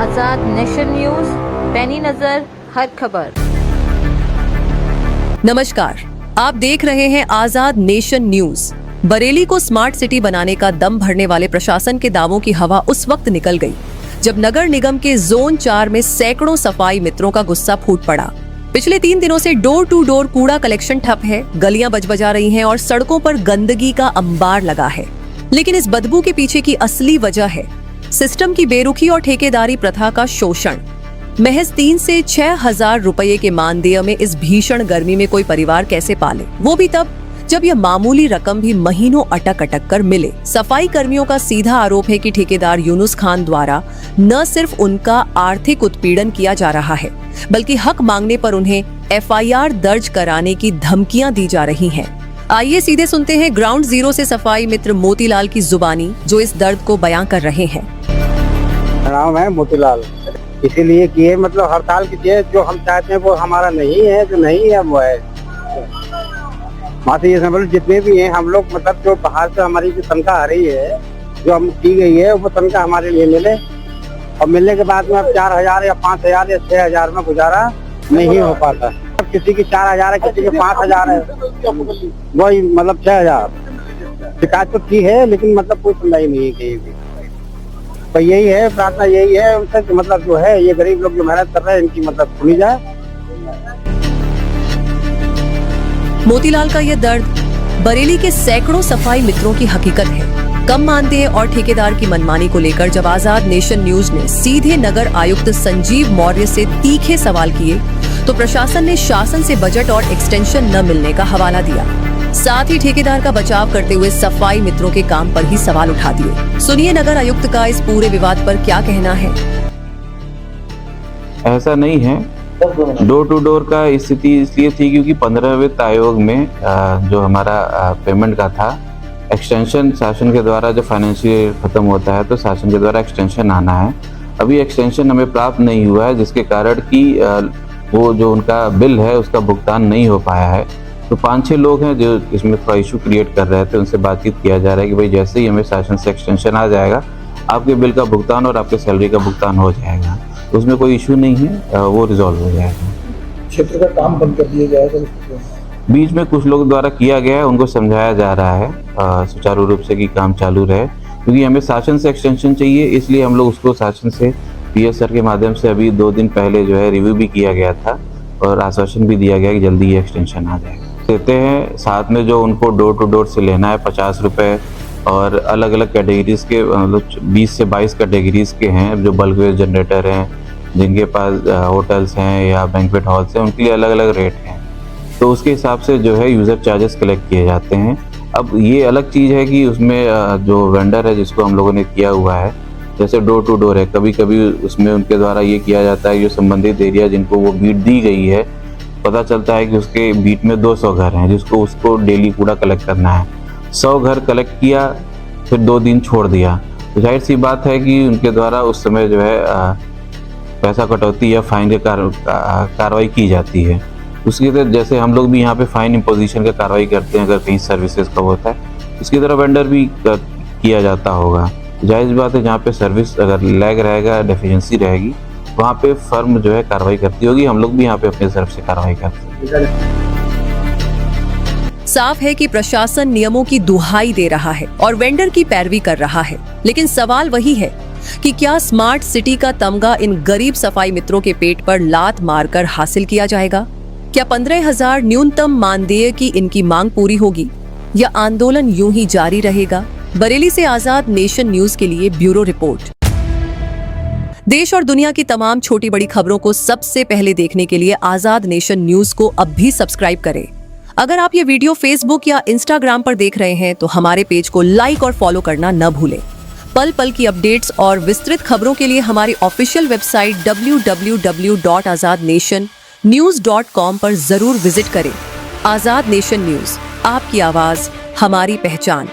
आजाद nation news, पैनी नजर हर खबर। नमस्कार, आप देख रहे हैं आजाद नेशन न्यूज। बरेली को स्मार्ट सिटी बनाने का दम भरने वाले प्रशासन के दावों की हवा उस वक्त निकल गई जब नगर निगम के जोन 4 में सैकड़ों सफाई मित्रों का गुस्सा फूट पड़ा। पिछले 3 दिनों से डोर टू डोर कूड़ा कलेक्शन ठप है, गलियां बजबजा रही हैं और सड़कों पर गंदगी का अंबार लगा है। लेकिन इस बदबू के पीछे की असली वजह है सिस्टम की बेरुखी और ठेकेदारी प्रथा का शोषण। महज 3 से 6 हजार रुपये के मानदेय में इस भीषण गर्मी में कोई परिवार कैसे पाले, वो भी तब जब यह मामूली रकम भी महीनों अटक अटक कर मिले। सफाई कर्मियों का सीधा आरोप है कि ठेकेदार यूनुस खान द्वारा न सिर्फ उनका आर्थिक उत्पीड़न किया जा रहा है, बल्कि हक मांगने पर उन्हें FIR दर्ज कराने की धमकियां दी जा रही हैं। आइए सीधे सुनते हैं ग्राउंड जीरो से सफाई मित्र मोतीलाल की जुबानी, जो इस दर्द को बयां कर रहे हैं। नाम है मोतीलाल, इसीलिए किए मतलब हड़ताल कीजिए, जो हम चाहते हैं वो हमारा नहीं है, जो नहीं है वो है। ये समझ लो जितने भी हैं हम लोग, मतलब जो बाहर से हमारी जो तनख्वाह आ रही है, जो हम की गई है, वो तनख्वाह हमारे लिए मिले, और मिलने के बाद में अब 4000 या 5000 या 6000 में गुजारा नहीं हो पाता। अब किसी की 4000 है, किसी के 5000 है, वही मतलब 6000। शिकायत तो की है लेकिन मतलब कोई सुनवाई नहीं है कहीं भी। तो यही है, प्रार्थना यही है उनसे कि मतलब जो है ये गरीब लोग जो मेहनत कर रहे हैं इनकी मतलब सुनी जाए। मोतीलाल का यह दर्द बरेली के सैकड़ों सफाई मित्रों की हकीकत है। कम मानदेय और ठेकेदार की मनमानी को लेकर जब आजाद नेशन न्यूज ने सीधे नगर आयुक्त संजीव मौर्य से तीखे सवाल किए, तो प्रशासन ने शासन से बजट और एक्सटेंशन न मिलने का हवाला दिया। साथ ही ठेकेदार का बचाव करते हुए सफाई मित्रों के काम पर ही सवाल उठा दिए। सुनिए नगर आयुक्त का इस पूरे विवाद पर क्या कहना है। ऐसा नहीं है, डोर टू डोर का स्थिति इसलिए थी क्योंकि 15वें वित्त आयोग में जो हमारा पेमेंट का था, एक्सटेंशन शासन के द्वारा जब फाइनेंशियल ईयर खत्म होता है तो शासन के द्वारा एक्सटेंशन आना है। अभी एक्सटेंशन हमें प्राप्त नहीं हुआ है, जिसके कारण कि वो जो उनका बिल है उसका भुगतान नहीं हो पाया है। तो 5-6 लोग हैं जो इसमें थोड़ा इशू क्रिएट कर रहे थे, उनसे बातचीत किया जा रहा है कि भाई जैसे ही हमें शासन से एक्सटेंशन आ जाएगा आपके बिल का भुगतान और आपके सैलरी का भुगतान हो जाएगा। उसमें कोई इशू नहीं है, वो रिजॉल्व हो जाएगा। क्षेत्र का काम बंद कर दिया जाएगा। बीच में कुछ लोग द्वारा किया गया है, उनको समझाया जा रहा है सुचारू रूप से कि काम चालू रहे, क्योंकि हमें शासन से एक्सटेंशन चाहिए, इसलिए हम लोग उसको शासन से PS सर के माध्यम से अभी 2 दिन पहले जो है रिव्यू भी किया गया था और आश्वासन भी दिया गया कि जल्दी ये एक्सटेंशन आ जाएगा। देते हैं साथ में जो उनको डोर टू डोर से लेना है 50 रुपये, और अलग अलग कैटेगरीज के मतलब 20 से 22 कैटेगरीज के हैं जो बल्क वेस्ट जनरेटर हैं, जिनके पास होटल्स हैं या बैंक्वेट हॉल्स हैं, उनके लिए अलग अलग रेट हैं। तो उसके हिसाब से जो है यूज़र चार्जेस कलेक्ट किए जाते हैं। अब ये अलग चीज़ है कि उसमें जो वेंडर है जिसको हम लोगों ने किया हुआ है, जैसे डोर टू डोर है, कभी कभी उसमें उनके द्वारा ये किया जाता है जो संबंधित एरिया जिनको वो बीट दी गई है, पता चलता है कि उसके बीट में 200 घर हैं जिसको उसको डेली कूड़ा कलेक्ट करना है। 100 घर कलेक्ट किया, फिर 2 दिन छोड़ दिया, तो जाहिर सी बात है कि उनके द्वारा उस समय जो है पैसा कटौती या फाइन की कार्रवाई की जाती है। उसकी तरह जैसे हम लोग भी यहाँ पे फाइन इम्पोजिशन का कार्रवाई करते हैं अगर कहीं सर्विसेज का होता है, इसकी तरह वेंडर भी किया जाता होगा। जायज़ बात है, जहाँ पे सर्विस अगर लैग रहेगा, डेफिशिएंसी रहेगी, वहाँ पे फर्म जो है कार्रवाई करती होगी। हम लोग भी यहाँ पे अपने तरफ से कार्रवाई करते हैं। साफ है कि प्रशासन नियमों की दुहाई दे रहा है और वेंडर की पैरवी कर रहा है, लेकिन सवाल वही है कि क्या स्मार्ट सिटी का तमगा इन गरीब सफाई मित्रों के पेट पर लात मारकर हासिल किया जाएगा? क्या 15,000 न्यूनतम मानदेय की इनकी मांग पूरी होगी या आंदोलन यूं ही जारी रहेगा? बरेली से आजाद नेशन न्यूज के लिए ब्यूरो रिपोर्ट। देश और दुनिया की तमाम छोटी बड़ी खबरों को सबसे पहले देखने के लिए आजाद नेशन न्यूज को अब भी सब्सक्राइब करें। अगर आप ये वीडियो फेसबुक या इंस्टाग्राम पर देख रहे हैं तो हमारे पेज को लाइक और फॉलो करना न भूलें। पल पल की अपडेट्स और विस्तृत खबरों के लिए हमारी ऑफिशियल वेबसाइट www.azadnationnews.com पर जरूर विजिट करें। आजाद नेशन न्यूज, आपकी आवाज हमारी पहचान।